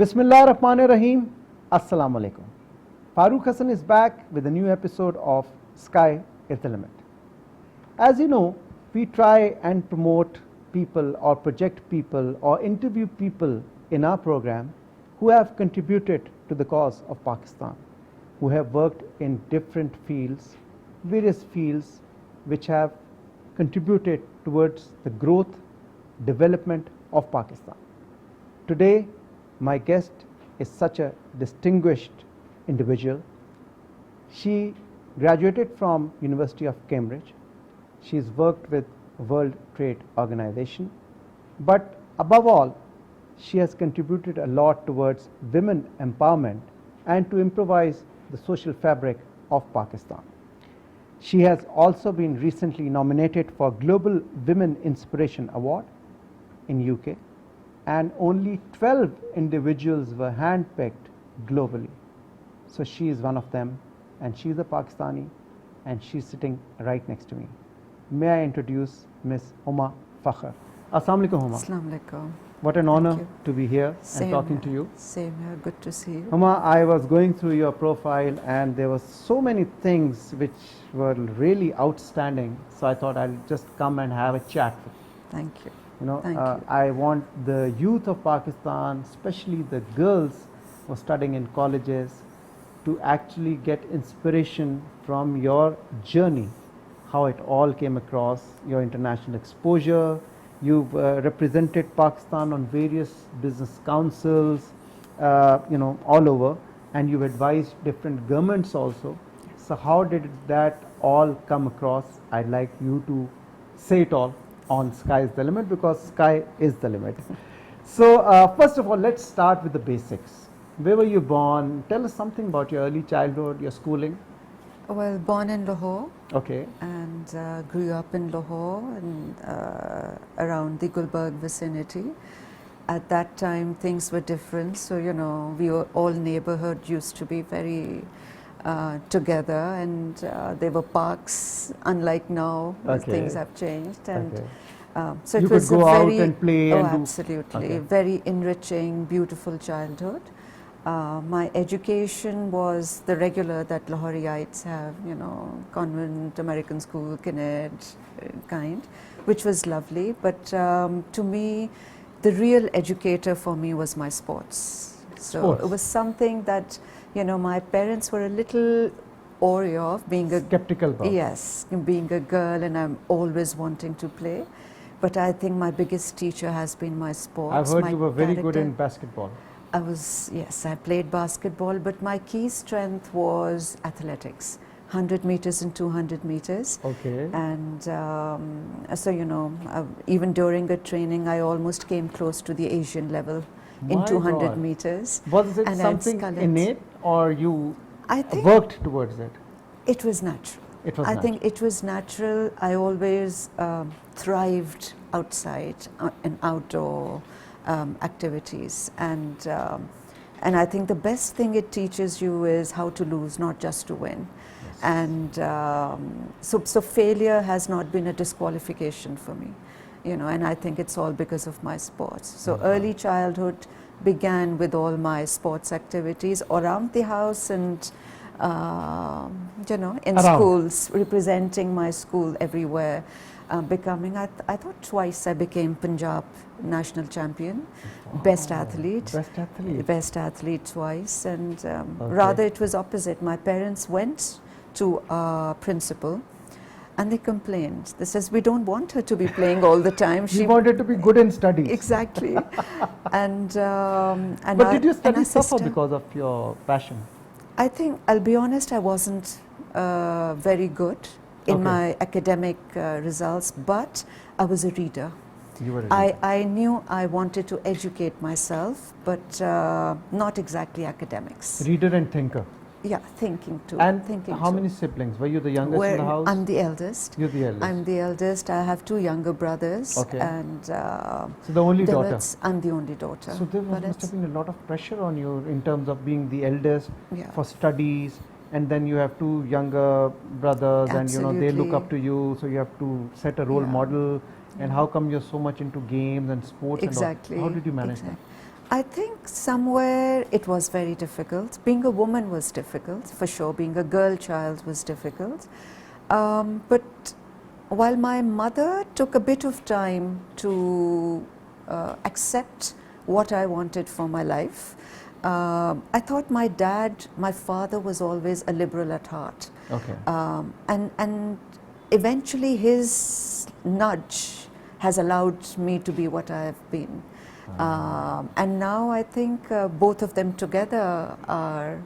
Bismillahirrahmanirrahim. Assalamu alaikum. FAROOQ Hassan is back with a new episode of Sky is the Limit. As you know, we try and promote people or project people or interview people in our program who have contributed to the cause of Pakistan, who have worked in different fields, various fields which have contributed towards the growth, development of Pakistan. Today, my guest is such a distinguished individual. She graduated from University of Cambridge. She's worked with World Trade Organization, but above all, she has contributed a lot towards women empowerment and to improvise the social fabric of Pakistan. She has also been recently nominated for Global Women Inspiration Award in UK, and only 12 individuals were handpicked globally. So she is one of them, and she is a Pakistani, and she's sitting right next to me. May I introduce Miss Huma Fakhar. Assalamu alaikum, Huma. Assalamu alaikum. What an honor to be here Same and talking here. to you. Same here, good to see you. Huma, I was going through your profile and there were so many things which were really outstanding. So I thought I'll just come and have a chat with you. Thank you. Thank you. I want the youth of Pakistan, especially the girls who are studying in colleges, to actually get inspiration from your journey, how it all came across, your international exposure. You've represented Pakistan on various business councils, all over, and you've advised different governments also. Yes. So how did that all come across? I'd like you to say it all on Sky is the Limit, because sky is the limit. So first of all, let's start with the basics. Where were you born? Tell us something about your early childhood, your schooling. Well, born in Lahore. Okay. And grew up in Lahore and around the Gulberg vicinity. At that time, things were different. So, we were all neighborhood used to be very together, and there were parks, unlike now. Okay. Things have changed. And so you it was could go a very, out and play. Oh, and absolutely. Okay. Very enriching, beautiful childhood. My education was the regular that Lahoriites have, convent, American school, Kined kind, which was lovely. But to me, the real educator for me was my sports. So it was something that, my parents were a little wary of, being a skeptical about. Yes, being a girl, and I'm always wanting to play. But I think my biggest teacher has been my sports. I've heard my you were very character. good in basketball. Yes, I played basketball, but my key strength was athletics, 100 meters and 200 meters. Okay. And so, even during a training, I almost came close to the Asian level in 200 God. meters. Was it and something innate, or you I think worked towards it? It was natural. It was I natural. think it was natural. I always thrived outside and outdoor activities, and I think the best thing it teaches you is how to lose, not just to win. Yes. And so failure has not been a disqualification for me, and I think it's all because of my sports. So early childhood began with all my sports activities around the house and in schools, representing my school everywhere. Becoming, I thought twice I became Punjab national champion, best athlete. Best athlete. Best athlete twice, and rather it was opposite. My parents went to our principal and they complained. They says, we don't want her to be playing all the time. She wanted to be good in studies. Exactly. and but did you study suffer because of your passion? I think, I'll be honest, I wasn't very good in my academic results, but I was a reader. You were a reader. I knew I wanted to educate myself, but not exactly academics. Reader and thinker. Yeah, thinking too. And thinking how too. many siblings? Were you the youngest in the house? I'm the eldest. You're the eldest. I'm the eldest. I have two younger brothers. Okay. And so the only daughter? I'm the only daughter. So there must have been a lot of pressure on you in terms of being the eldest for studies, and then you have two younger brothers. Absolutely. And they look up to you, so you have to set a role model. And how come you're so much into games and sports? Exactly. And all? How did you manage that? I think somewhere it was very difficult. Being a woman was difficult, for sure. Being a girl child was difficult. But while my mother took a bit of time to accept what I wanted for my life, I thought my father was always a liberal at heart. Okay. And eventually his nudge has allowed me to be what I have been. And now I think both of them together are,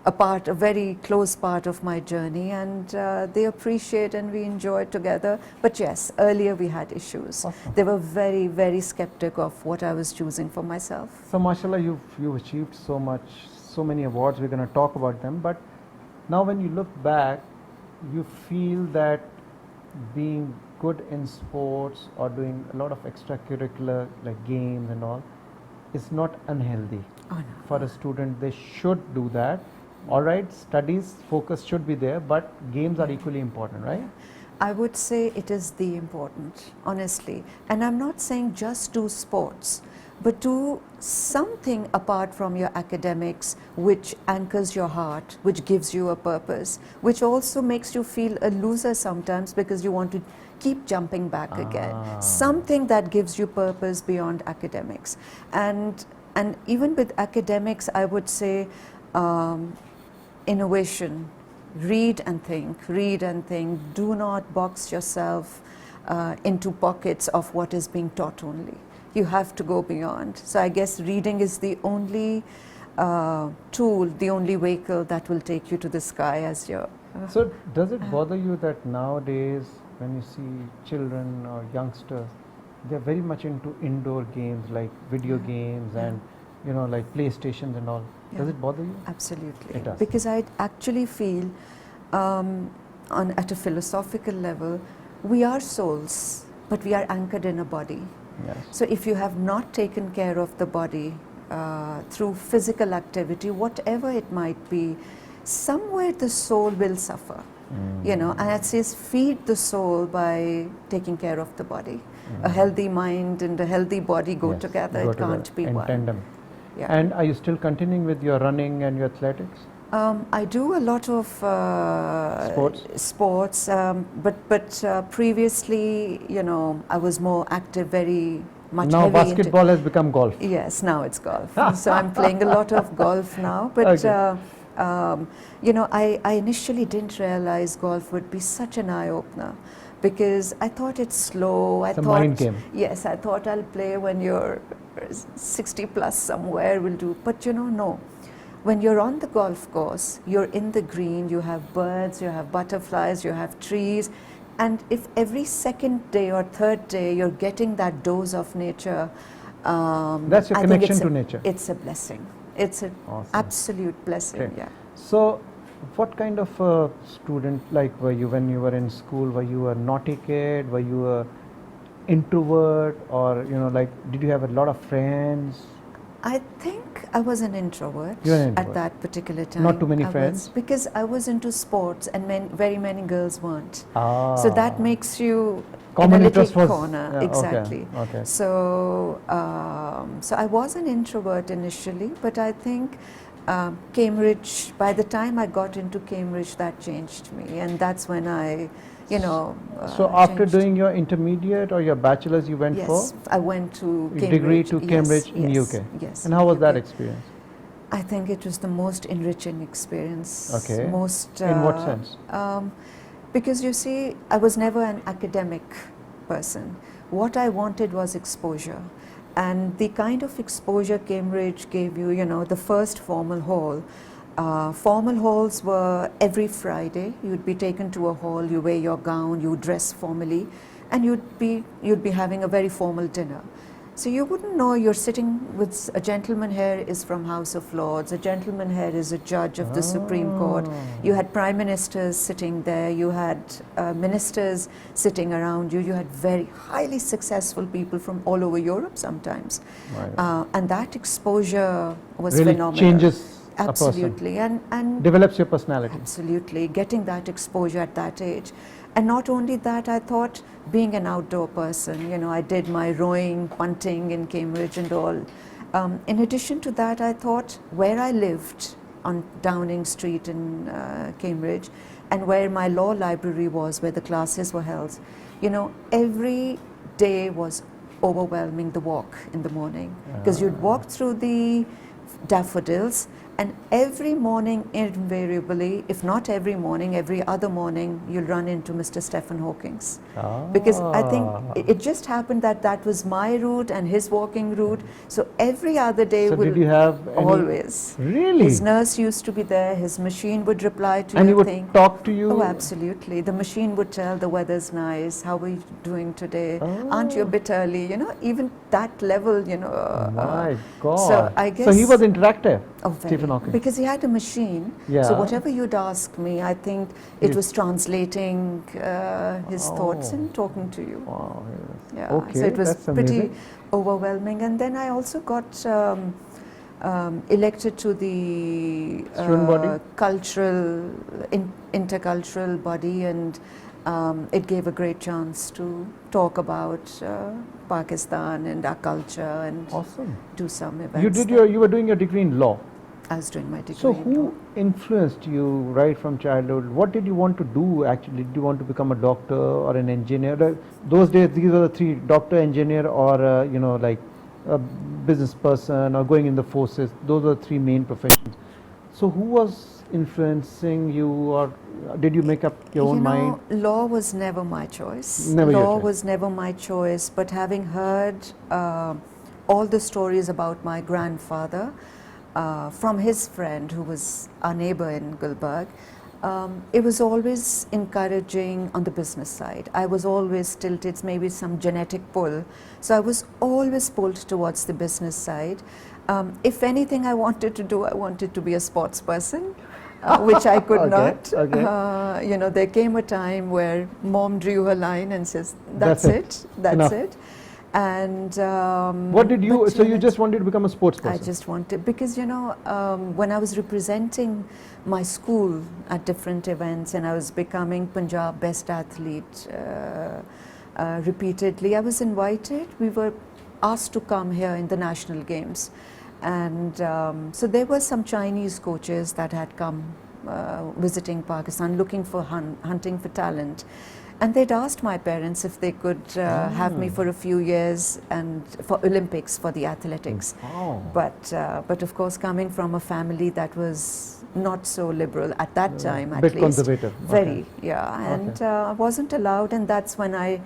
a very close part of my journey, and they appreciate and we enjoy it together. But yes, earlier we had issues. Awesome. They were very, very skeptic of what I was choosing for myself. So mashallah, you've achieved so much, so many awards. We're going to talk about them. But now when you look back, you feel that being good in sports or doing a lot of extracurricular like games and all is not unhealthy. Oh, no. For a student, they should do that. All right, studies focus should be there, but games are equally important, right? I would say it is the important, honestly. And I'm not saying just do sports, but do something apart from your academics which anchors your heart, which gives you a purpose, which also makes you feel a loser sometimes because you want to keep jumping back again. Something that gives you purpose beyond academics. And even with academics, I would say innovation. Read and think, read and think. Do not box yourself into pockets of what is being taught only. You have to go beyond. So I guess reading is the only tool, the only vehicle that will take you to the sky as your... So does it bother you that nowadays when you see children or youngsters, they're very much into indoor games like video games and like PlayStations and all? Does it bother you? Absolutely. It does. Because I actually feel at a philosophical level, we are souls, but we are anchored in a body. Yes. So if you have not taken care of the body through physical activity, whatever it might be, somewhere the soul will suffer. And it says feed the soul by taking care of the body. A healthy mind and a healty body go together. It can't be in one. tandem. Yeah. And are you still continuing with your running and your athletics? I do a lot of sports, but previously, I was more active, very much. Now heavy basketball has become golf. Yes, now it's golf. So I'm playing a lot of golf now. But Okay. I initially didn't realize golf would be such an eye-opener, because I thought it's slow. It's a mind game. Yes, I thought I'll play when you're 60 plus somewhere, will do. But no. When you're on the golf course, you're in the green, you have birds, you have butterflies, you have trees. And if every second day or third day you're getting that dose of nature, that's your I think connection to nature. It's a blessing. It's an absolute blessing. Great. Yeah. So, what kind of a student were you when you were in school? Were you a naughty kid? Were you a introvert, or did you have a lot of friends? I think I was an introvert, at that particular time. Not too many friends? Because I was into sports and very many girls weren't. So that makes you common in a interest little was, corner. yeah, Exactly. Okay. So I was an introvert initially, but I think Cambridge, by the time I got into Cambridge, that changed me, and that's when I so after changed. doing your intermediate or your bachelor's, you went for? Yes, I went to Cambridge. Degree to Cambridge in UK. Yes. And how was that UK. experience? I think it was the most enriching experience. Okay. Most. In what sense? Because you see, I was never an academic person. What I wanted was exposure. And the kind of exposure Cambridge gave you, the first formal hall. Formal halls were every Friday. You'd be taken to a hall, you wear your gown, you dress formally, and you'd be having a very formal dinner. So you wouldn't know you're sitting with a gentleman here is from House of Lords, a gentleman here is a judge of the Supreme Court. You had prime ministers sitting there, you had ministers sitting around you, you had very highly successful people from all over Europe sometimes. Right. And that exposure was really phenomenal. changes a person. Absolutely, and Develops your personality. absolutely, getting that exposure at that age. And not only that, I thought being an outdoor person, you know, I did my rowing, punting in Cambridge and all. In addition to that, I thought where I lived on Downing Street in Cambridge, and where my law library was, where the classes were held, you know, every day was overwhelming, the walk in the morning, because you'd walk through the daffodils, and every morning invariably, if not every morning, every other morning, you'll run into Mr. Stephen Hawking's. Because I think it just happened that that was my route and his walking route. So every other day, So did you have any, always. Really? His nurse used to be there. His machine would reply to and he your would thing. talk to you? Oh, absolutely. The machine would tell the weather's nice. How are you doing today? Aren't you a bit early? You know, even that level. You know. My God. So I guess. So he was interactive. Oh, very. Stephen Hawking. Because he had a machine. Yeah. So whatever you'd ask me, I think it Yes. was translating his thoughts and talking to you. Wow. Yeah. Okay, So it was that's pretty amazing. overwhelming. And then I also got elected to the Student body? cultural, intercultural body, and it gave a great chance to talk about Pakistan and our culture and Awesome. do some events. You were doing your degree in law. I was doing my degree. So in who law. influenced you right from childhood? What did you want to do actually? Did you want to become a doctor or an engineer? Those days, these were the three: doctor, engineer, or you know, like a business person or going in the forces. Those were the three main professions. So who was influencing you, or did you make up your own mind? Law was never my choice. Never your Law choice. was never my choice. But having heard all the stories about my grandfather from his friend, who was our neighbor in Gulbarg, it was always encouraging on the business side. I was always tilted, maybe some genetic pull. So I was always pulled towards the business side. If anything I wanted to do, I wanted to be a sports person, which I could not. Okay. You know, there came a time where mom drew her line and says, that's it. that's Enough. it. And What did you? but, So you just wanted to become a sports person? I just wanted, because you know, when I was representing my school at different events and I was becoming Punjab best athlete repeatedly, I was invited. We were asked to come here in the national games, and so there were some Chinese coaches that had come visiting Pakistan, looking for hunting for talent. And they'd asked my parents if they could have me for a few years and for Olympics, for the athletics. Oh. But of course, coming from a family that was not so liberal at that time, at Bit least. conservative. Very, Okay. yeah. And Okay. I wasn't allowed, and that's when I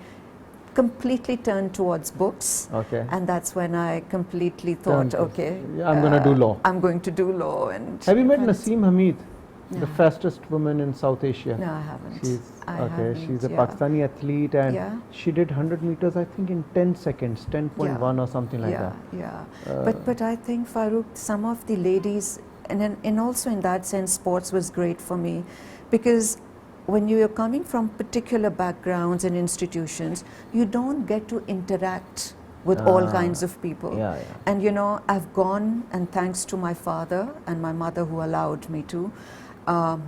completely turned towards books. Okay. And that's when I completely thought, Turned- okay, yeah, I'm gonna do law. I'm going to do law. And Have you met and it's- Naseem Hamid, No. the fastest woman in South Asia? No, I haven't. She's I okay. haven't, She's a yeah. Pakistani athlete, and Yeah. she did 100 meters, I think, in 10 seconds, 10.1 or something like yeah, that. Yeah, but I think, FAROOQ, some of the ladies, and also in that sense, sports was great for me, because when you are coming from particular backgrounds and institutions, you don't get to interact with all kinds of people. Yeah, yeah. And you know, I've gone, and thanks to my father and my mother who allowed me to,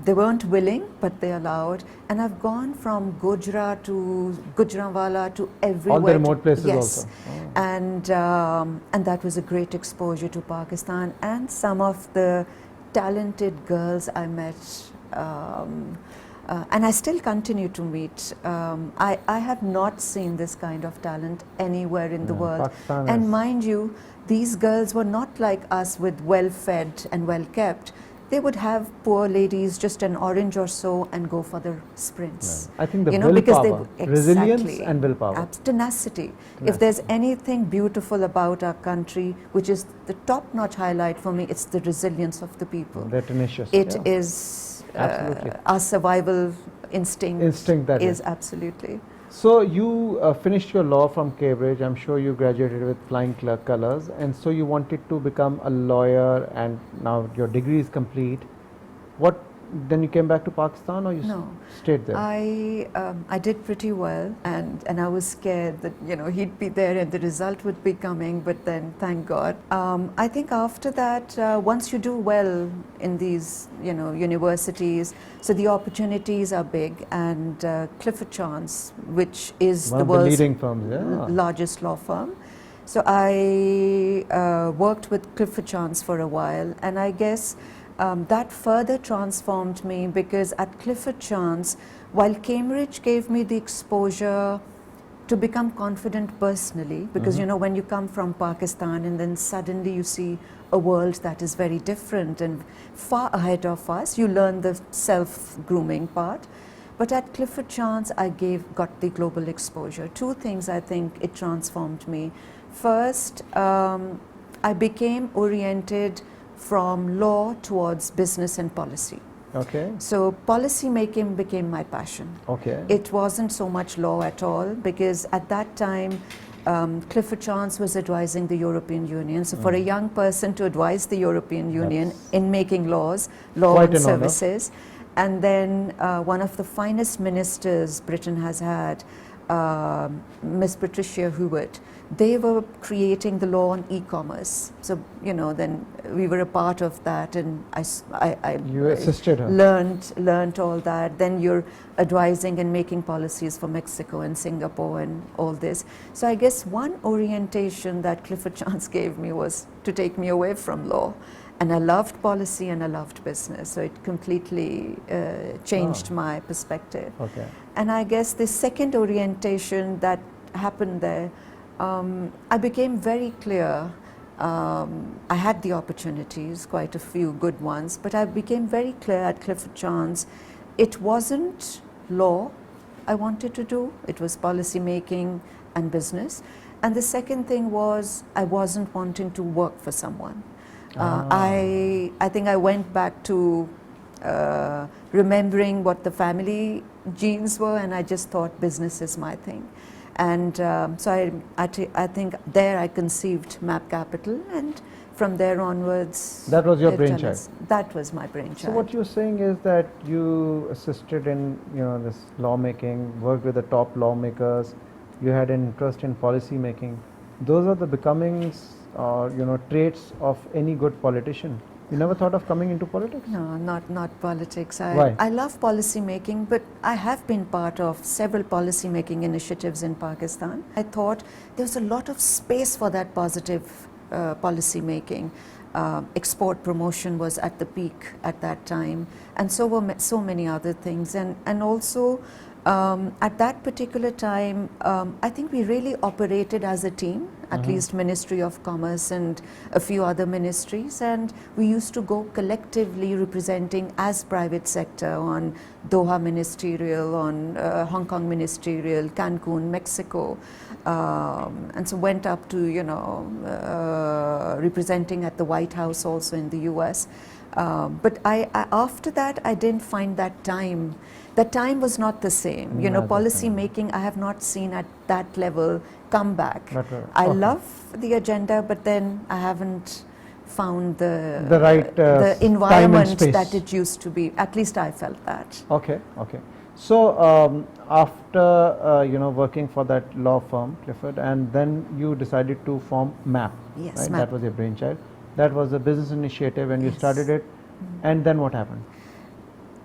they weren't willing, but they allowed. And I've gone from Gujarat to Gujranwala to everywhere. All the remote places yes. also. Oh. And that was a great exposure to Pakistan and some of the talented girls I met. And I still continue to meet. I have not seen this kind of talent anywhere in the Yeah, world. Pakistan And is- mind you, these girls were not like us with well-fed and well-kept. They would have poor ladies just an orange or so and go for the sprints. I think the You know, because they willpower, resilience exactly. and willpower. Tenacity. If there's anything beautiful about our country, which is the top-notch highlight for me, it's the resilience of the people. They're tenacious. It yeah. is Absolutely. our survival instinct. Instinct that is is. absolutely. So you finished your law from Cambridge. I'm sure you graduated with flying colors, and so you wanted to become a lawyer, and now your degree is complete. What then you came back to Pakistan, or you No. stayed there? I did pretty well, and I was scared that, you know, he'd be there and the result would be coming, but then thank God. I think after that, once you do well in these, you know, universities, so the opportunities are big, and Clifford Chance, which is One the of the world's leading firms, yeah. largest law firm. So I worked with Clifford Chance for a while, and I guess that further transformed me, because at Clifford Chance, while Cambridge gave me the exposure to become confident personally, because you know, when you come from Pakistan and then suddenly you see a world that is very different and far ahead of us, you learn the self-grooming part. But at Clifford Chance, I got the global exposure. Two things I think it transformed me. First, I became oriented from law towards business and policy. Okay. So policy making became my passion. Okay. It wasn't so much law at all, because at that time, Clifford Chance was advising the European Union. So for a young person to advise the European Union in making laws, law Quite and an honor. services, and then one of the finest ministers Britain has had, Miss Patricia Hewitt, they were creating the law on e-commerce. So, you know, then we were a part of that, and You assisted her. learned all that. Then you're advising and making policies for Mexico and Singapore and all this. So I guess one orientation that Clifford Chance gave me was to take me away from law. And I loved policy and I loved business, so it completely changed my perspective. Okay. And I guess the second orientation that happened there, I became very clear. I had the opportunities, quite a few good ones, but I became very clear at Clifford Chance, it wasn't law I wanted to do, it was policy making and business. And the second thing was, I wasn't wanting to work for someone. I think I went back to remembering what the family genes were, and I just thought business is my thing. And so I think there I conceived Map Capital, and from there onwards. That was your brainchild? That was my brainchild. So what you're saying is that you assisted in, you know, this lawmaking, worked with the top lawmakers, you had an interest in policy making. Those are the becomings, you know, traits of any good politician. You never thought of coming into politics? No, not politics. Why? I love policy making, but I have been part of several policy making initiatives in Pakistan. I thought there was a lot of space for that positive policy making. Export promotion was at the peak at that time, and so were so many other things. And also at that particular time, I think we really operated as a team, at least Ministry of Commerce and a few other ministries, and we used to go collectively representing as private sector on Doha Ministerial, on Hong Kong Ministerial, Cancun, Mexico, and so went up to, you know, representing at the White House also in the US. But after that, I didn't find that time. The time was not the same. You know, policy making, I have not seen at that level come back. I love the agenda, but then I haven't found the right the time environment and space. that it used to be. At least I felt that. Okay, okay. So after you know, working for that law firm, Clifford, and then you decided to form MAP. Yes, right? MAP. That was your brainchild. That was a business initiative, and you started it. And then what happened?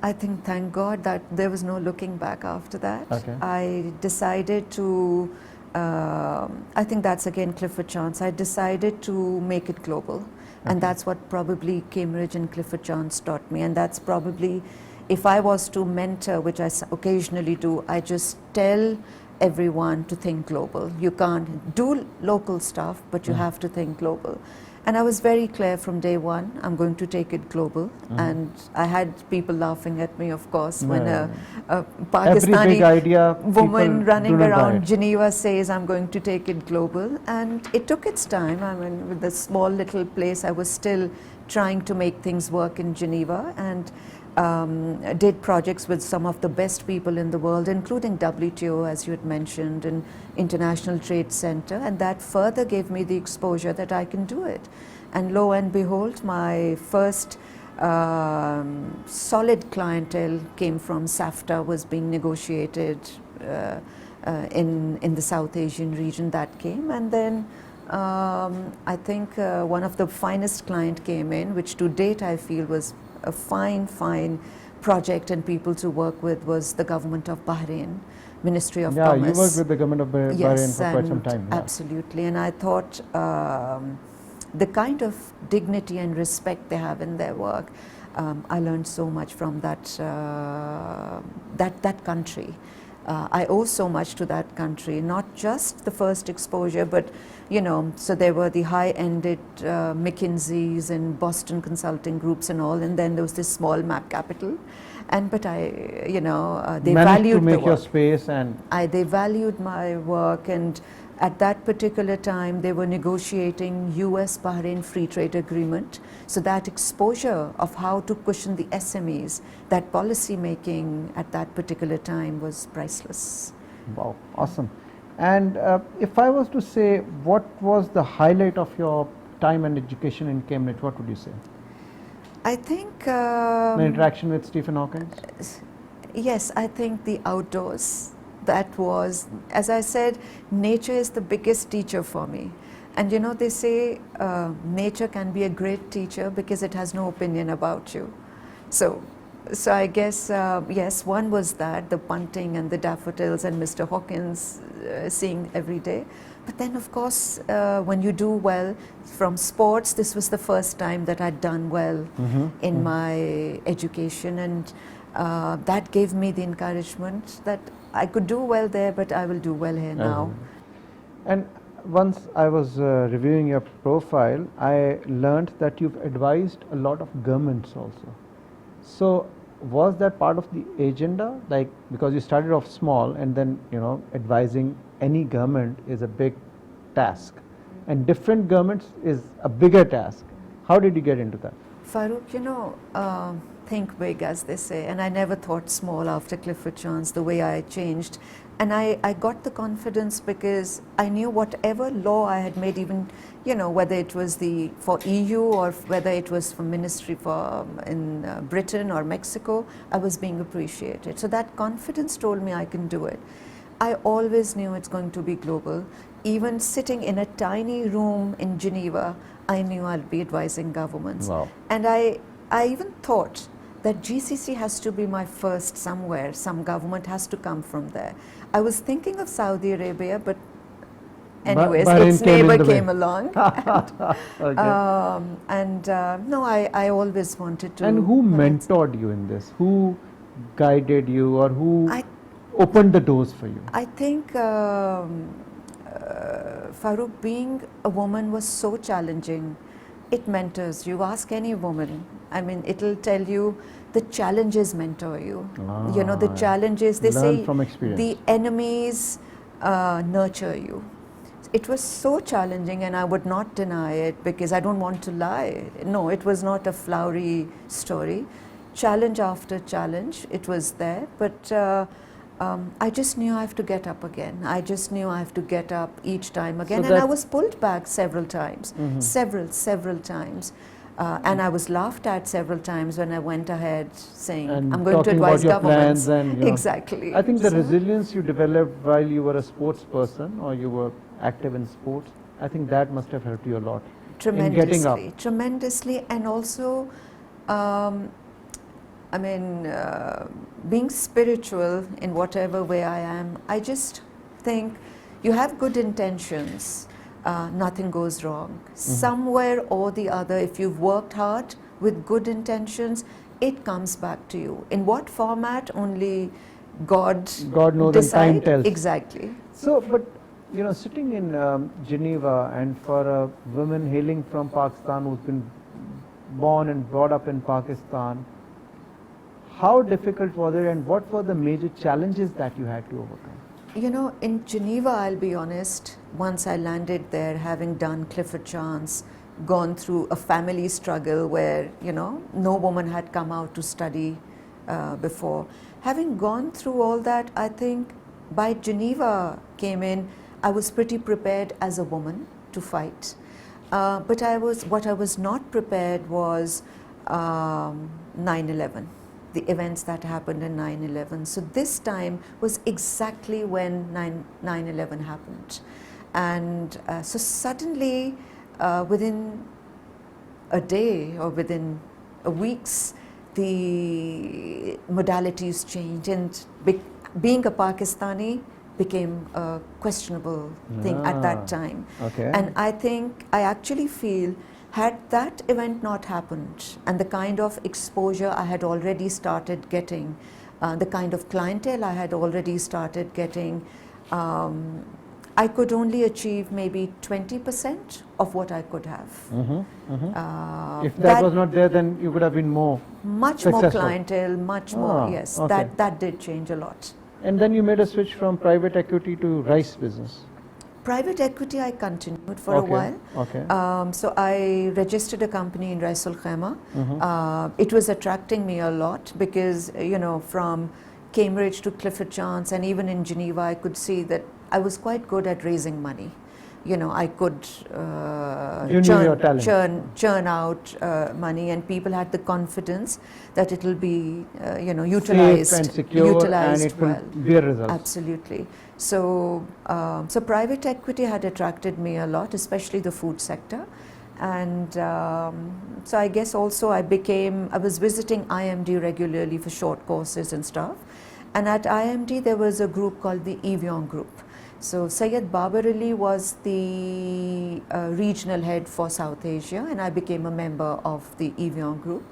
I think, thank God, that there was no looking back after that. Okay. I decided to, I think that's again Clifford Chance, I decided to make it global. And that's what probably Cambridge and Clifford Chance taught me. And that's probably, if I was to mentor, which I occasionally do, I just tell everyone to think global. You can't do local stuff, but you have to think global. And I was very clear from day one, I'm going to take it global. And I had people laughing at me, of course, when a Pakistani woman running around Geneva says, I'm going to take it global. And it took its time. I mean, with the small little place, I was still trying to make things work in Geneva, and did projects with some of the best people in the world, including WTO, as you had mentioned, and International Trade Center, and that further gave me the exposure that I can do it. And lo and behold, my first Solid clientele came from SAFTA, was being negotiated in the South Asian region that came. And then I think one of the finest client came in, which to date I feel was a fine project and people to work with, was the government of Bahrain, Ministry of Commerce. Yeah, you worked with the government of Bahrain Yes, for quite some time. Yeah. Absolutely, and I thought the kind of dignity and respect they have in their work, I learned so much from that country. I owe so much to that country, not just the first exposure, but so there were the high-ended McKinseys and Boston consulting groups and all, and then there was this small map capital, but they Managed valued to make the your work. space, and They valued my work, and at that particular time they were negotiating US-Bahrain Free Trade Agreement. So that exposure of how to cushion the SMEs, that policy making at that particular time was priceless. wow, awesome. And if I was to say, what was the highlight of your time and education in Cambridge, what would you say? I think The interaction with Stephen Hawking? yes, I think the outdoors. That was, as I said, nature is the biggest teacher for me. And they say nature can be a great teacher because it has no opinion about you. So I guess, yes, one was that, the bunting and the daffodils and Mr. Hawkins seeing every day. But then, of course, when you do well from sports, this was the first time that I'd done well in my education. And that gave me the encouragement that I could do well there, but I will do well here now. And once I was reviewing your profile, I learned that you've advised a lot of governments also. So was that part of the agenda? Like, because you started off small, and then advising any government is a big task, and different governments is a bigger task. How did you get into that? FAROOQ, think big, as they say, and I never thought small after Clifford Chance, the way I changed. And I got the confidence because I knew whatever law I had made, even whether it was for EU or whether it was for ministry in Britain or Mexico, I was being appreciated. So that confidence told me I can do it. I always knew it's going to be global. Even sitting in a tiny room in Geneva, I knew I'd be advising governments. Wow. And I even thought that GCC has to be my first somewhere. Some government has to come from there. I was thinking of Saudi Arabia, but anyways, its neighbor came along. No, I always wanted to. And who mentored you in this? Who guided you, or who opened the doors for you? I think FAROOQ, being a woman was so challenging. It mentors you. Ask any woman. I mean, it'll tell you the challenges mentor you. The challenges, they say from experience. The enemies nurture you. It was so challenging, and I would not deny it because I don't want to lie. No, it was not a flowery story. Challenge after challenge, it was there, but I just knew I have to get up again. I just knew I have to get up each time again, and I was pulled back several times, several times. And I was laughed at several times when I went ahead saying, and I'm going to advise governments. And, exactly. I think the resilience you developed while you were a sports person, or you were active in sports, I think that must have helped you a lot. Tremendously, in getting up. Tremendously, and also, being spiritual in whatever way I am, I just think you have good intentions. Nothing goes wrong. Somewhere or the other, if you've worked hard with good intentions, it comes back to you. In what format, only God knows, and time tells. Exactly. So, but sitting in Geneva, and for a woman hailing from Pakistan who's been born and brought up in Pakistan, how difficult was it, and what were the major challenges that you had to overcome? In Geneva, I'll be honest, once I landed there, having done Clifford Chance, gone through a family struggle where, no woman had come out to study before. Having gone through all that, I think by Geneva came in, I was pretty prepared as a woman to fight. But what I was not prepared was 9/11, the events that happened in 9/11. So this time was exactly when 9/11 happened. And so suddenly, within a day or within a weeks, the modalities changed, and being a Pakistani became a questionable thing at that time. Okay. And I think, I actually feel, had that event not happened and the kind of exposure I had already started getting, the kind of clientele I had already started getting, I could only achieve maybe 20% of what I could have. If that was not there, then you could have been more Much successful. more clientele, much more, yes. Okay. That did change a lot. And then you made a switch from private equity to rice business. Private equity I continued for a Okay. while. Okay. So I registered a company in Ras Al Khaimah. It was attracting me a lot because, you know, from Cambridge to Clifford Chance and even in Geneva, I could see that I was quite good at raising money. You know, I could You knew your talent. churn out money, and people had the confidence that it will be, you know, Safe utilized, and secure, utilized and it will well. bear results. Absolutely. So, so private equity had attracted me a lot, especially the food sector. And so I guess also I was visiting IMD regularly for short courses and stuff. And at IMD there was a group called the Evian Group. So Syed Babar Ali was the regional head for South Asia, and I became a member of the Evian Group.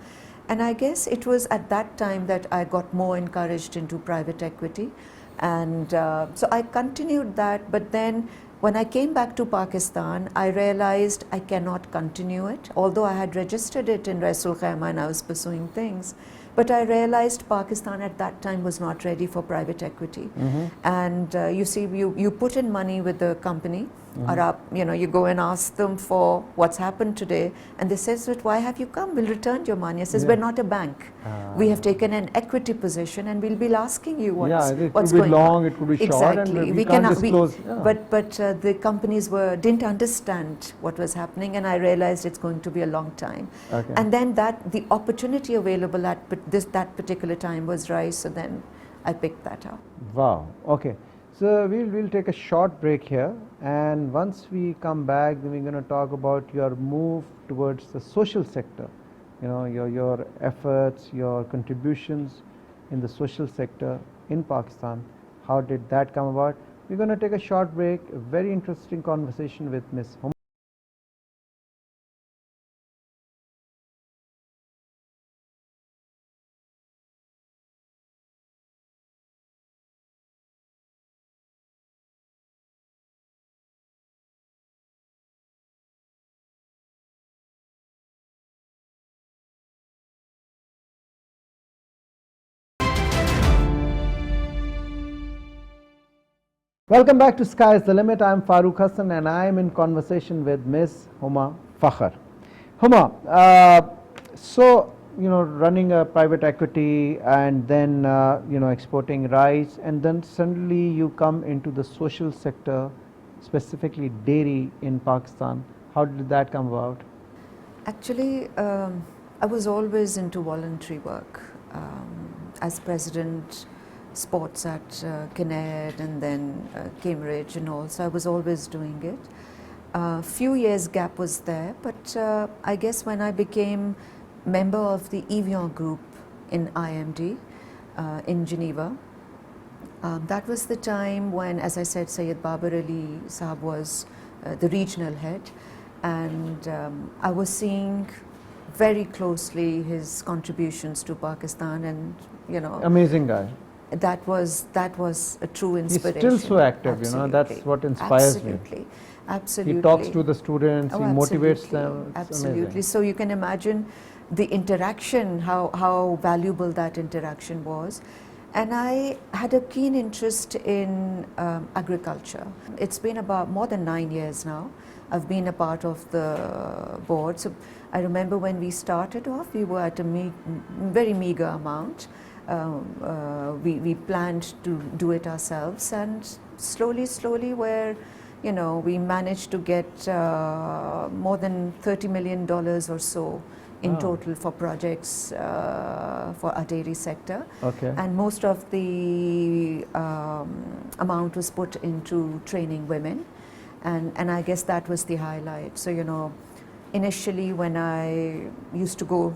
And I guess it was at that time that I got more encouraged into private equity. And so I continued that, but then when I came back to Pakistan, I realized I cannot continue it. Although I had registered it in Ras Al Khaimah and I was pursuing things, but I realized Pakistan at that time was not ready for private equity. And you see, you put in money with the company, or you know, you go and ask them for what's happened today, and they says that, why have you come? We'll return your money. I says, we're not a bank. We have taken an equity position, and we'll be asking you what's it what's could be going long, on. it could be short, Exactly. and we can't disclose. But the companies didn't understand what was happening, and I realized it's going to be a long time. Okay. And then the opportunity available at that particular time was rice, so then I picked that up. Wow. Okay. So we'll take a short break here, and once we come back, then we're going to talk about your move towards the social sector. You know, your efforts, your contributions in the social sector in Pakistan. How did that come about? We're going to take a short break. A very interesting conversation with Ms. Huma. Welcome back to Sky is the Limit. I'm FAROOQ Hassan, and I'm in conversation with Ms. Huma Fakhar. Huma, so you know, running a private equity and then you know, exporting rice, and then suddenly you come into the social sector, specifically dairy in Pakistan. How did that come about? Actually, I was always into voluntary work. As president, sports at Kinnaird and then Cambridge and all, so I was always doing it. Few years gap was there, but I guess when I became member of the Evian group in IMD in Geneva, that was the time when, as I said, Syed Babar Ali Sahab was the regional head, and I was seeing very closely his contributions to Pakistan, and you know, Amazing guy. that was a true inspiration. He's still so active. Absolutely. You know, that's what inspires me. Absolutely. Absolutely. He talks to the students. Oh, he motivates absolutely. them. It's Absolutely. amazing. So you can imagine the interaction, how valuable that interaction was. And I had a keen interest in agriculture. It's been about more than 9 years now. I've been a part of the board. So I remember when we started off, we were at a very meager amount. We planned to do it ourselves, and slowly you know, we managed to get more than $30 million or so in total for projects for our dairy sector. Okay. And most of the amount was put into training women. And I guess that was the highlight. So, you know, initially when I used to go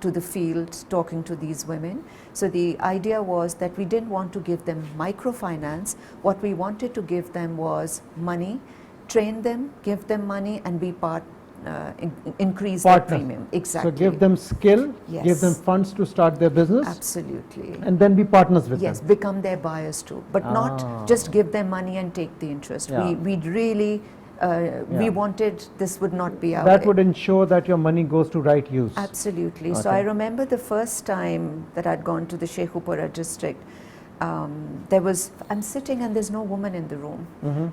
to the field talking to these women, so the idea was that we didn't want to give them microfinance. What we wanted to give them was money, train them, give them money, and be part, increase their premium. Exactly. So give them skill, yes. give them funds to start their business. Absolutely. And then be partners with them. Yes, become their buyers too, but not just give them money and take the interest. Yeah. We'd really, we wanted, this would not be our That way. would ensure that your money goes to right use. Absolutely. Okay. So I remember the first time that I'd gone to the Sheikhupura district, I'm sitting and there's no woman in the room.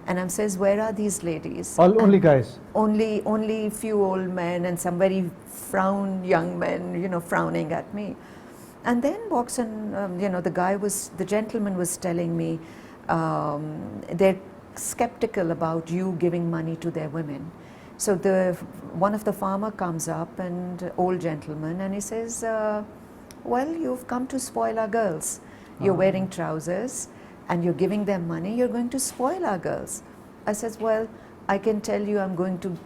And I'm says, where are these ladies? Only guys? Only few old men and some very young men, you know, frowning at me. And then walks in, you know, the gentleman was telling me, they're skeptical about you giving money to their women. So one of the farmer comes up, and old gentleman, and he says, well, you've come to spoil our girls. You're wearing trousers and you're giving them money, you're going to spoil our girls. I says, well, I can tell you I'm going to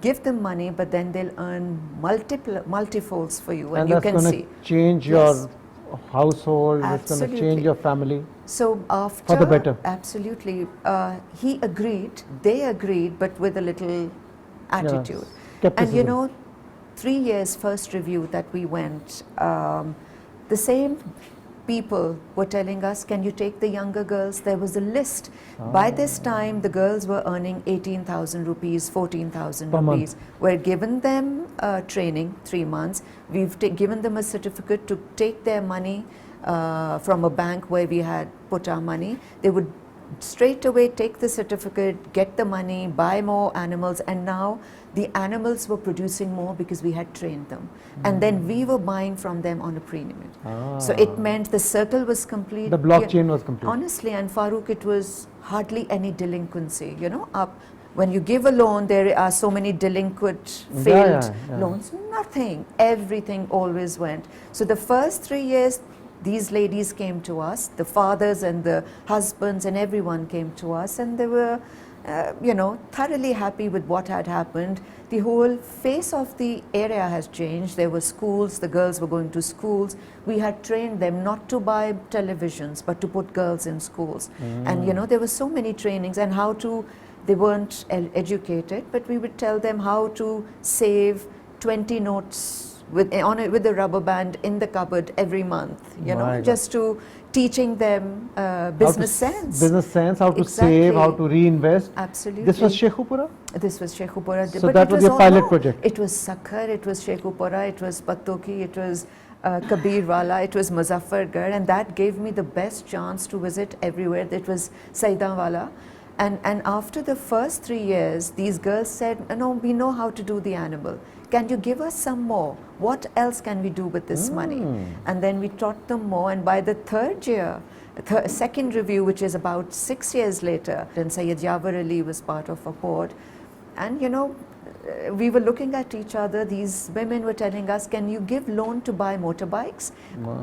give them money, but then they'll earn multifolds for you, and you can see. And that's going to change your household, it's going to change your family. So after, for the better. Absolutely. He agreed, they agreed, but with a little attitude. And you know, 3 years first review that we went, the same people were telling us, can you take the younger girls? There was a list. By this time, the girls were earning 18,000 rupees, 14,000 rupees. We're given them training, 3 months. We've given them a certificate to take their money from a bank where we had put our money. They would straight away take the certificate, get the money, buy more animals, and now the animals were producing more because we had trained them. And then we were buying from them on a premium. So it meant the circle was complete. The blockchain was complete. Honestly, and FAROOQ, it was hardly any delinquency, you know. When you give a loan, there are so many delinquent, failed loans. Nothing. Everything always went. So the first 3 years, these ladies came to us, the fathers and the husbands and everyone came to us, and they were, you know, thoroughly happy with what had happened. The whole face of the area has changed. There were schools, the girls were going to schools. We had trained them not to buy televisions, but to put girls in schools. And you know, there were so many trainings, and how to, they weren't educated, but we would tell them how to save 20 notes with a rubber band in the cupboard every month, you know, just to teaching them business sense. Business sense, how to save, how to reinvest. Absolutely. This was Sheikhupura? This was Sheikhupura. So that was your pilot project? It was Sakhar, it was Sheikhupura, it was Pattoki, it was Kabirwala, it was Muzaffargarh, and that gave me the best chance to visit everywhere. It was Saidanwala. And after the first 3 years, these girls said, no, we know how to do the animal. Can you give us some more? What else can we do with this money? And then we taught them more, and by the third year, second review, which is about 6 years later, then Sayyid Yawar Ali was part of a board. And you know, we were looking at each other, these women were telling us, can you give loan to buy motorbikes?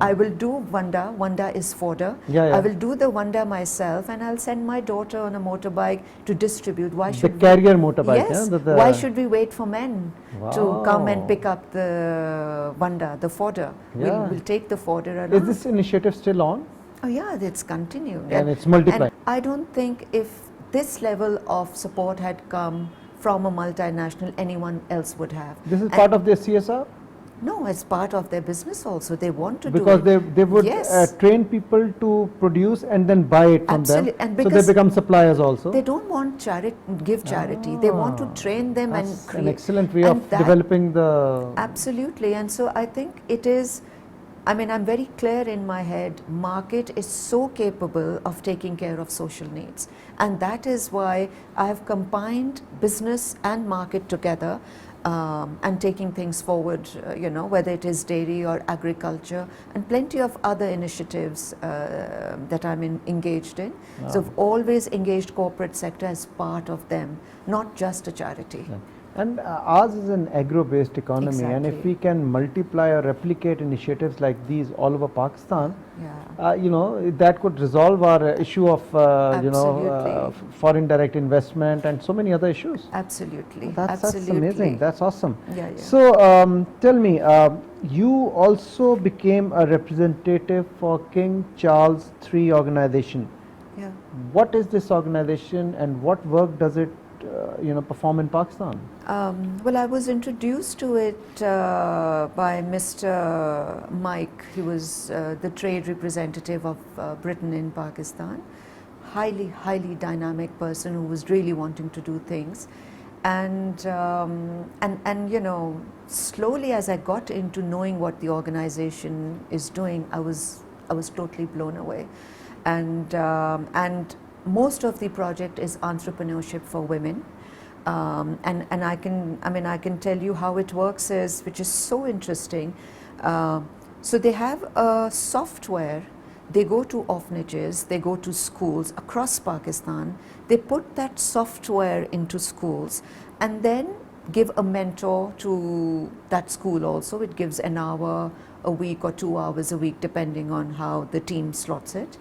I will do Wanda is fodder. I will do the Wanda myself, and I'll send my daughter on a motorbike to distribute. Why should the carrier motorbike? Yes. Why should we wait for men to come and pick up the Wanda, the fodder? We'll take the fodder along. Is this initiative still on? Oh yeah, it's continued. And it's multiplying. I don't think if this level of support had come from a multinational, anyone else would have. This is part of their CSR? No, it's part of their business also. They want to because do it. They would train people to produce and then buy it from them. And so they become suppliers also. They don't want give charity. They want to train them and create. An excellent way of developing the... Absolutely. And so I think it is, I mean, I'm very clear in my head, market is so capable of taking care of social needs. And that is why I have combined business and market together and taking things forward, you know, whether it is dairy or agriculture and plenty of other initiatives that I'm engaged in. So I've always engaged corporate sector as part of them, not just a charity. And ours is an agro-based economy, and if Exactly. we can multiply or replicate initiatives like these all over Pakistan, Yeah. you know, that could resolve our issue of, you know, Absolutely. foreign direct investment and so many other issues. Absolutely. That's amazing. Absolutely. That's awesome. Yeah, yeah. So tell me, you also became a representative for King Charles III organization. Yeah. What is this organization, and what work does it, you know, perform in Pakistan? Well, I was introduced to it by Mr. Mike. He was the trade representative of Britain in Pakistan. Highly dynamic person who was really wanting to do things. And you know, slowly as I got into knowing what the organization is doing, I was totally blown away. And most of the project is entrepreneurship for women. And I can tell you how it works is, which is so interesting. So they have a software. They go to orphanages, they go to schools across Pakistan. They put that software into schools and then give a mentor to that school also. It gives an hour a week or 2 hours a week, depending on how the team slots it.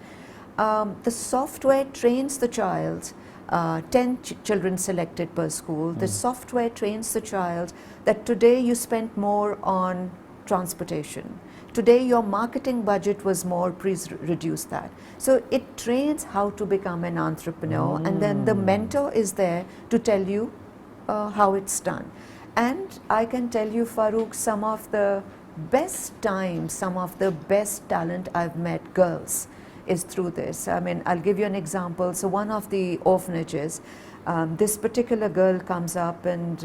The software trains the child, 10 children selected per school. The software trains the child that today you spent more on transportation. Today your marketing budget was more, please reduce that. So it trains how to become an entrepreneur, and then the mentor is there to tell you how it's done. And I can tell you, FAROOQ, some of the best times, some of the best talent I've met, girls, is through this. I mean, I'll give you an example. So one of the orphanages, this particular girl comes up and,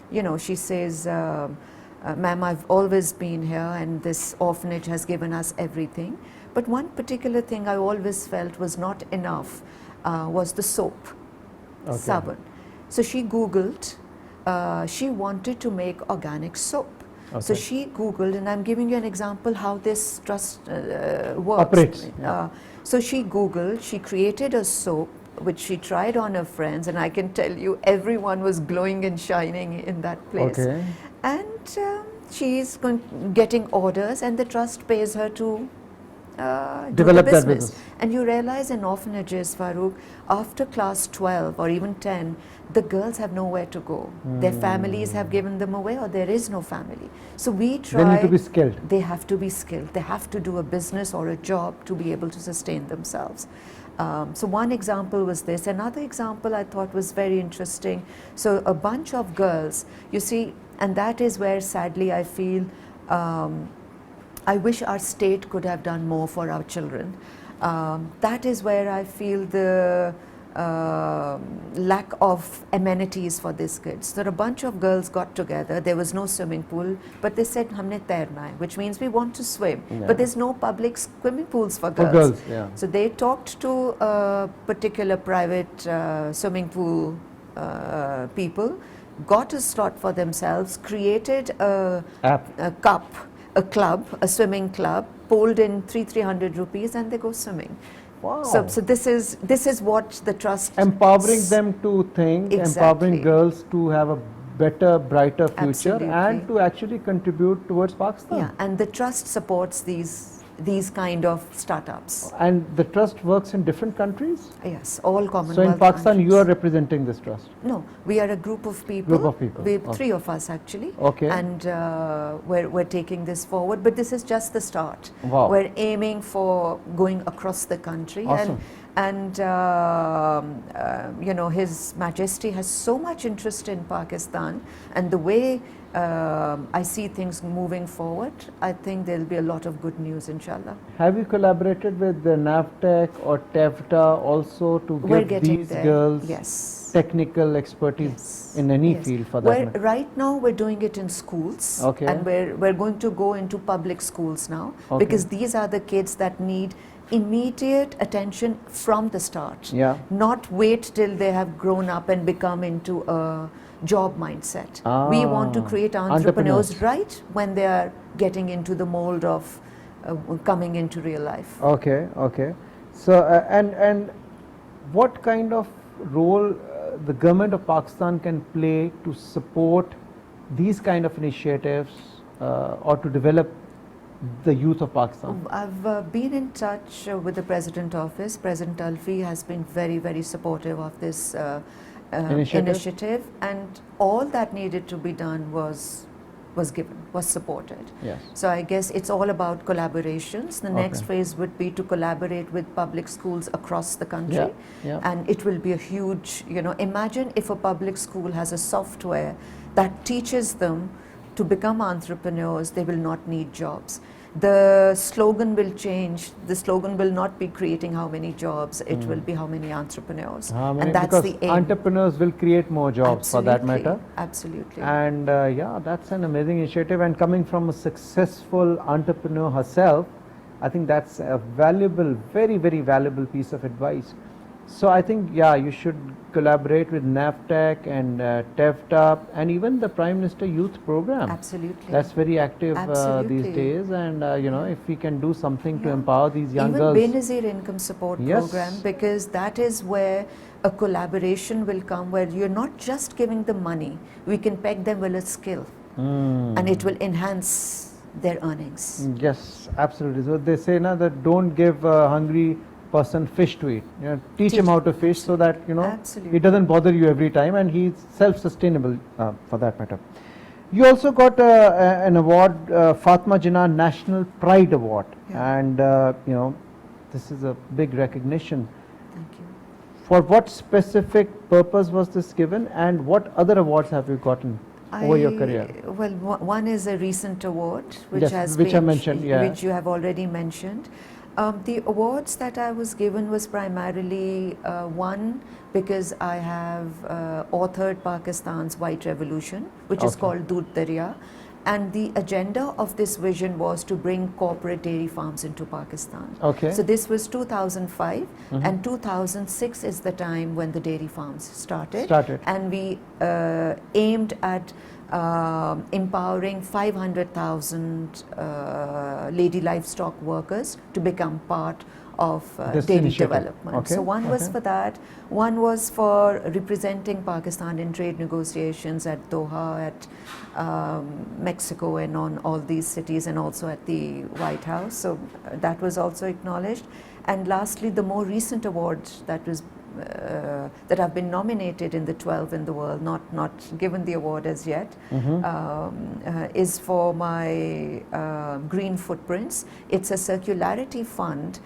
you know, she says, ma'am, I've always been here and this orphanage has given us everything. But one particular thing I always felt was not enough was the soap, sabun. So she Googled, she wanted to make organic soap. Okay. So she Googled, and I'm giving you an example how this trust works. Operates. Yeah. So she Googled, she created a soap which she tried on her friends, and I can tell you everyone was glowing and shining in that place. Okay. And she's getting orders, and the trust pays her to Develop do the that business. And you realize in orphanages, FAROOQ, after class 12 or even 10, the girls have nowhere to go. Their families have given them away, or there is no family. So we try. They need to be skilled. They have to be skilled. They have to do a business or a job to be able to sustain themselves. So one example was this. Another example I thought was very interesting. So a bunch of girls, you see, and that is where sadly I feel I wish our state could have done more for our children. That is where I feel the lack of amenities for these kids. So a bunch of girls got together. There was no swimming pool, but they said, "Humne tairna hai," which means we want to swim. Yeah. But there's no public swimming pools for For girls. girls, yeah. So they talked to a particular private swimming pool people, got a slot for themselves, created a club, a swimming club, polled in 300 rupees, and they go swimming. Wow. So this is what the trust Empowering them to think, empowering Exactly. girls to have a better, brighter future, Absolutely. and to actually contribute towards Pakistan. Yeah, and the trust supports these kind of startups. And the trust works in different countries? Yes, all Commonwealth So in Pakistan, countries. you are representing this trust? No, we are a group of people. Group of people. We Okay. 3 of us actually. Okay. And we're taking this forward, but this is just the start. Wow. We're aiming for going across the country. Awesome. And you know, His Majesty has so much interest in Pakistan, and the way I see things moving forward, I think there'll be a lot of good news, inshallah. Have you collaborated with the NAVTEC or TEFTA also to We're give getting these there. girls Yes. technical expertise Yes. in any Yes. field for that matter? Right now we're doing it in schools, Okay. and we're going to go into public schools now, Okay. because these are the kids that need immediate attention from the start. Yeah. Not wait till they have grown up and become into a job mindset. We want to create entrepreneurs right when they are getting into the mold of coming into real life. Okay, okay. So and what kind of role the government of Pakistan can play to support these kind of initiatives or to develop the youth of Pakistan? I've been in touch with the President Office. President Alfi has been very, very supportive of this initiative, and all that needed to be done was given, was supported. Yes. So I guess it's all about collaborations. The next phase would be to collaborate with public schools across the country. And it will be a huge, imagine if a public school has a software that teaches them to become entrepreneurs, they will not need jobs. The slogan will change. The slogan will not be creating how many jobs, it will be how many entrepreneurs. And that's the aim. Entrepreneurs will create more jobs. Absolutely, for that matter. Absolutely. And yeah, that's an amazing initiative, and coming from a successful entrepreneur herself, I think that's a valuable, very, very valuable piece of advice. So I think, yeah, you should collaborate with NAFTEC and TEFTA and even the Prime Minister Youth Program. Absolutely. That's very active these days, and if we can do something to empower these young girls. Even Benazir Income Support Program, because that is where a collaboration will come, where you're not just giving them money, we can peg them with a skill and it will enhance their earnings. Yes, absolutely. So they say now that don't give a hungry person fish to eat. Teach him how to fish so that he doesn't bother you every time, and he's self-sustainable for that matter. You also got an award, Fatma Jinnah National Pride Award, and this is a big recognition. Thank you. For what specific purpose was this given, and what other awards have you gotten over your career? Well, one is a recent award, which I mentioned, which you have already mentioned. The awards that I was given was primarily one because I have authored Pakistan's White Revolution, which is called Doodh Darya, and the agenda of this vision was to bring corporate dairy farms into Pakistan. So this was 2005, and 2006 is the time when the dairy farms started. And we aimed at empowering 500,000 lady livestock workers to become part of dairy development. So one was for that, one was for representing Pakistan in trade negotiations at Doha, at Mexico, and on all these cities, and also at the White House. So that was also acknowledged. And lastly, the more recent award that was that have been nominated in the 12 in the world, not given the award as yet, is for my Green Footprints. It's a circularity fund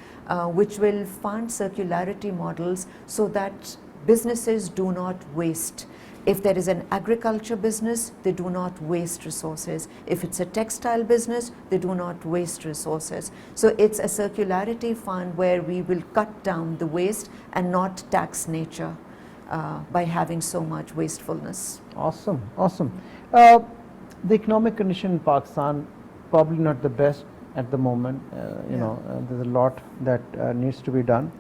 which will fund circularity models so that businesses do not waste. If there is an agriculture business, they do not waste resources. If it's a textile business, they do not waste resources. So it's a circularity fund where we will cut down the waste and not tax nature by having so much wastefulness. Awesome, awesome. The economic condition in Pakistan, probably not the best at the moment. There's a lot that needs to be done.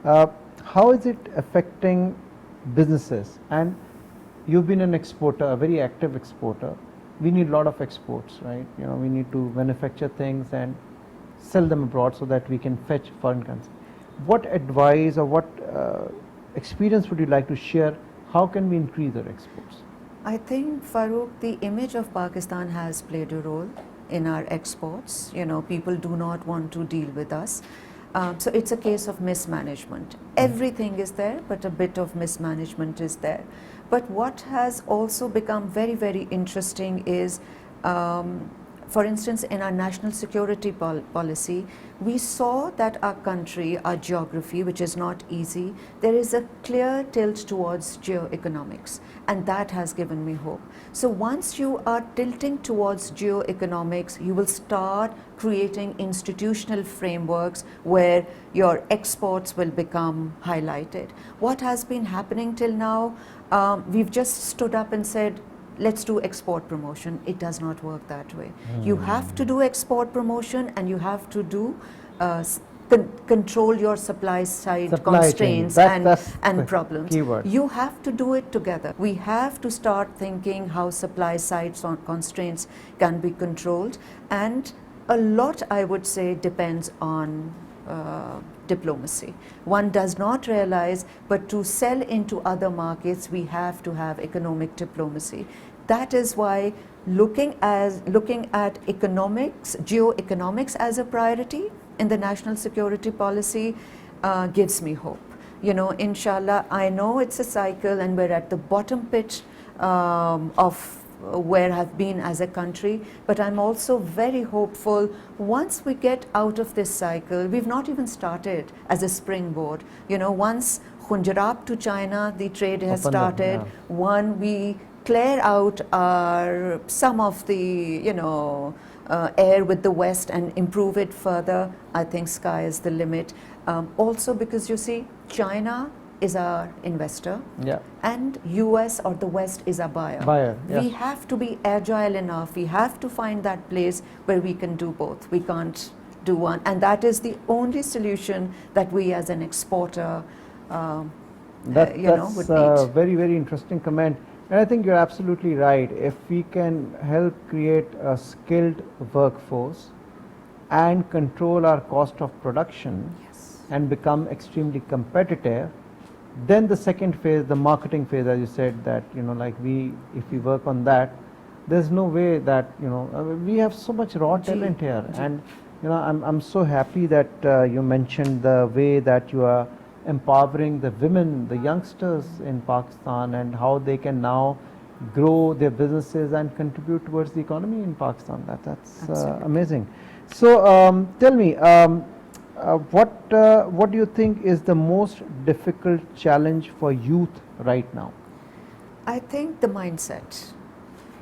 How is it affecting businesses? And you've been an exporter, a very active exporter. We need a lot of exports, right? We need to manufacture things and sell them abroad so that we can fetch foreign currency. What advice or what experience would you like to share? How can we increase our exports? I think, FAROOQ, the image of Pakistan has played a role in our exports. People do not want to deal with us. So it's a case of mismanagement. Everything is there, but a bit of mismanagement is there. But what has also become very, very interesting is, for instance, in our national security policy, we saw that our country, our geography, which is not easy, there is a clear tilt towards geoeconomics, and that has given me hope. So once you are tilting towards geoeconomics, you will start creating institutional frameworks where your exports will become highlighted. What has been happening till now, we've just stood up and said, let's do export promotion. It does not work that way. You have to do export promotion, and you have to do control your supply side constraints and problems. Keyword. You have to do it together. We have to start thinking how supply side constraints can be controlled, and a lot, I would say, depends on diplomacy. One does not realize, but to sell into other markets, we have to have economic diplomacy. That is why looking at economics, geoeconomics as a priority in the national security policy gives me hope. You know, inshallah, I know it's a cycle and we're at the bottom pitch of where I've been as a country, but I'm also very hopeful once we get out of this cycle. We've not even started as a springboard. You know, once Khunjarab to China, the trade has started, we clear out some of the, you know, air with the West and improve it further, I think sky is the limit. Also because you see, China is our investor, and US or the West is our buyer. We have to be agile enough. We have to find that place where we can do both. We can't do one, and that is the only solution that we as an exporter would need. That's a very, very interesting comment. And I think you're absolutely right. If we can help create a skilled workforce and control our cost of production and become extremely competitive, then the second phase, the marketing phase, as you said, that, you know, like if we work on that, there's no way that, you know, we have so much raw talent here. And, you know, I'm so happy that you mentioned the way that you are empowering the women, the youngsters in Pakistan, and how they can now grow their businesses and contribute towards the economy in Pakistan. That's amazing. So tell me, what do you think is the most difficult challenge for youth right now? I think the mindset,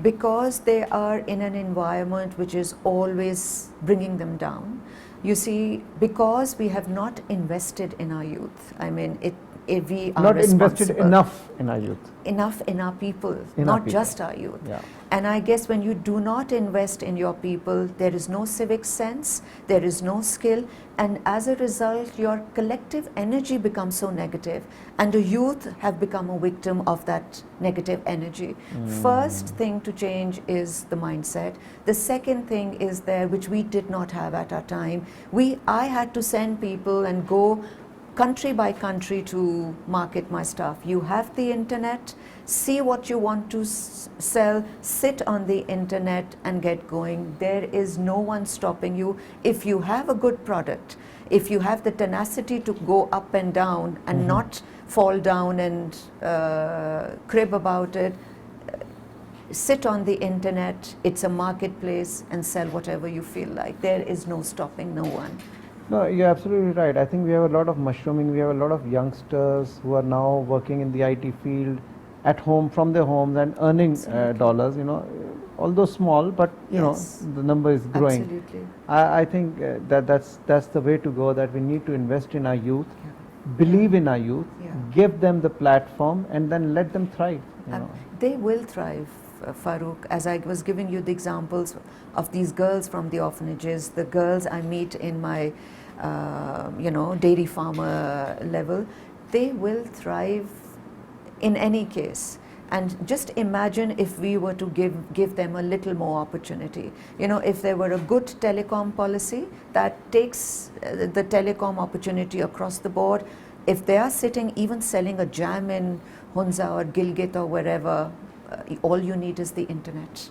because they are in an environment which is always bringing them down. You see, because we have not invested in our youth. I mean, we are not invested enough in our youth. Enough in our people, not just our youth. And I guess when you do not invest in your people, there is no civic sense, there is no skill, and as a result, your collective energy becomes so negative, and the youth have become a victim of that negative energy. First thing to change is the mindset. The second thing is there, which we did not have at our time. I had to send people and go country by country to market my stuff. You have the internet, see what you want to sell, sit on the internet and get going. There is no one stopping you. If you have a good product, if you have the tenacity to go up and down and not fall down and crib about it, sit on the internet, it's a marketplace, and sell whatever you feel like. There is no stopping no one. No, you're absolutely right. I think we have a lot of mushrooming. We have a lot of youngsters who are now working in the IT field at home, from their homes, and earning dollars, you know, although small, but you know, the number is growing. Absolutely. I think that's the way to go, that we need to invest in our youth, believe in our youth, give them the platform, and then let them thrive. You know. They will thrive. FAROOQ, as I was giving you the examples of these girls from the orphanages, the girls I meet in my you know, dairy farmer level, they will thrive in any case. And just imagine if we were to give them a little more opportunity. You know, if there were a good telecom policy that takes the telecom opportunity across the board, if they are sitting even selling a jam in Hunza or Gilgit or wherever, all you need is the internet.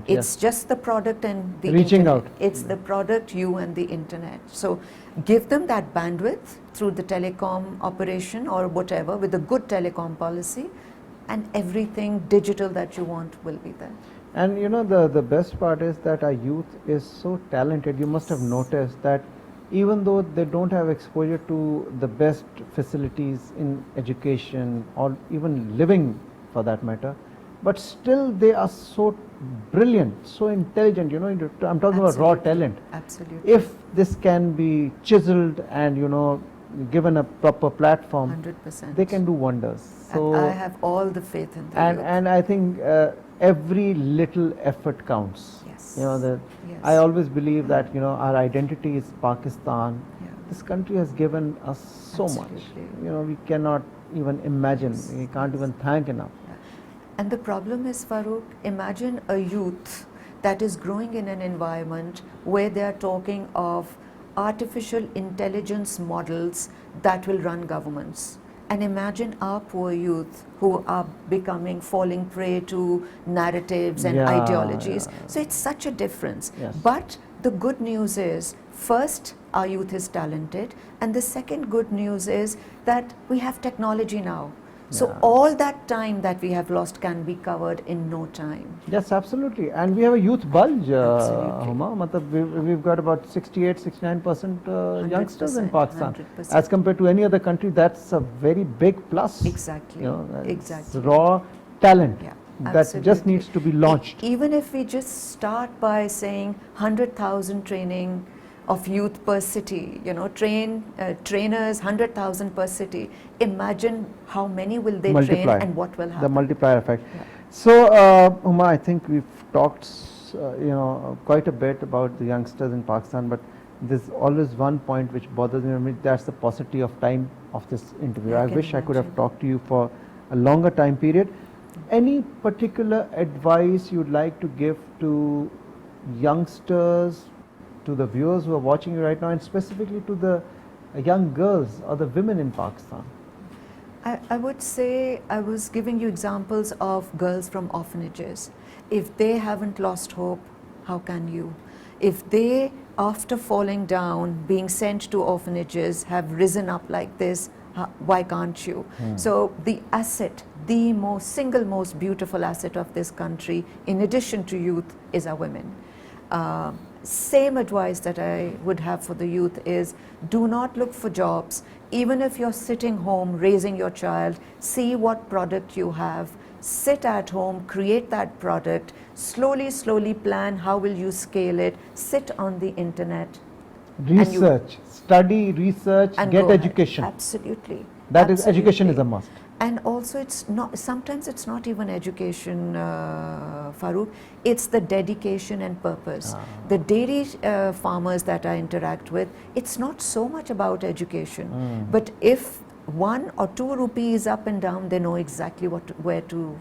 It's just the product and the reaching internet. out. It's the product, you and the internet. So give them that bandwidth through the telecom operation or whatever, with a good telecom policy, and everything digital that you want will be there. And you know, the best part is that our youth is so talented. You must have noticed that even though they don't have exposure to the best facilities in education or even living for that matter, but still they are so brilliant, so intelligent. You know, I'm talking about raw talent. Absolutely. If this can be chiseled and, you know, given a proper platform, 100%. they can do wonders. So and I have all the faith in them. And I think every little effort counts. Yes. You know, I always believe that, you know, our identity is Pakistan. This country has given us so much. You know, we cannot even imagine. We can't even thank enough. And the problem is, FAROOQ, imagine a youth that is growing in an environment where they are talking of artificial intelligence models that will run governments. And imagine our poor youth who are falling prey to narratives and Yeah, ideologies. yeah. So it's such a difference. Yes. But the good news is, first, our youth is talented, and the second good news is that we have technology now. So Yeah. all that time that we have lost can be covered in no time. Yes, absolutely. And we have a youth bulge, Absolutely. Huma. We've got about 68, 69% youngsters in 100%, Pakistan. 100%. As compared to any other country, that's a very big plus. Exactly. That's Exactly. raw talent Yeah, that just absolutely. needs to be launched. Even if we just start by saying 100,000 training of youth per city, trainers 100,000 per city. Imagine how many will they train and what will happen. The multiplier effect. Yeah. So, Huma, I think we've talked, quite a bit about the youngsters in Pakistan, but there's always one point which bothers me. I mean, that's the paucity of time of this interview. I can wish I could have imagine. talked to you for a longer time period. Any particular advice you'd like to give to youngsters, to the viewers who are watching you right now, and specifically to the young girls or the women in Pakistan? I would say, I was giving you examples of girls from orphanages. If they haven't lost hope, how can you? If they, after falling down, being sent to orphanages, have risen up like this, why can't you? So the asset, the single most beautiful asset of this country, in addition to youth, is our women. Same advice that I would have for the youth is, do not look for jobs. Even if you're sitting home raising your child, see what product you have, sit at home, create that product, slowly plan how will you scale it, sit on the internet. Research, study, research, and get go ahead. education. Absolutely. That is, education is a Absolutely. must. And also, sometimes it's not even education, FAROOQ, it's the dedication and purpose. The dairy farmers that I interact with, it's not so much about education, but if 1 or 2 rupees up and down, they know exactly where to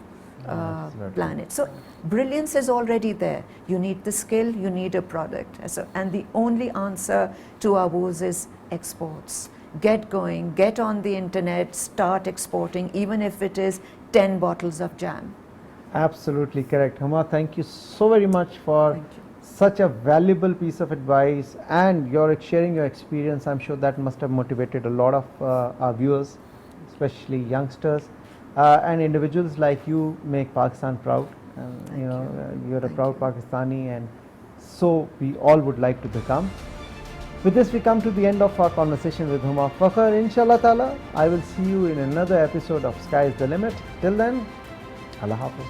plan it. So brilliance is already there. You need the skill, you need a product. And the only answer to our woes is exports. Get going, get on the internet, start exporting, even if it is 10 bottles of jam. Absolutely correct. Huma, thank you so very much for such a valuable piece of advice, and sharing your experience. I'm sure that must have motivated a lot of our viewers, especially youngsters, and individuals like you make Pakistan proud. You're a proud Pakistani, and so we all would like to become. With this, we come to the end of our conversation with Huma Fakhar. Inshallah ta'ala, I will see you in another episode of Sky is the Limit. Till then, Allah Hafiz.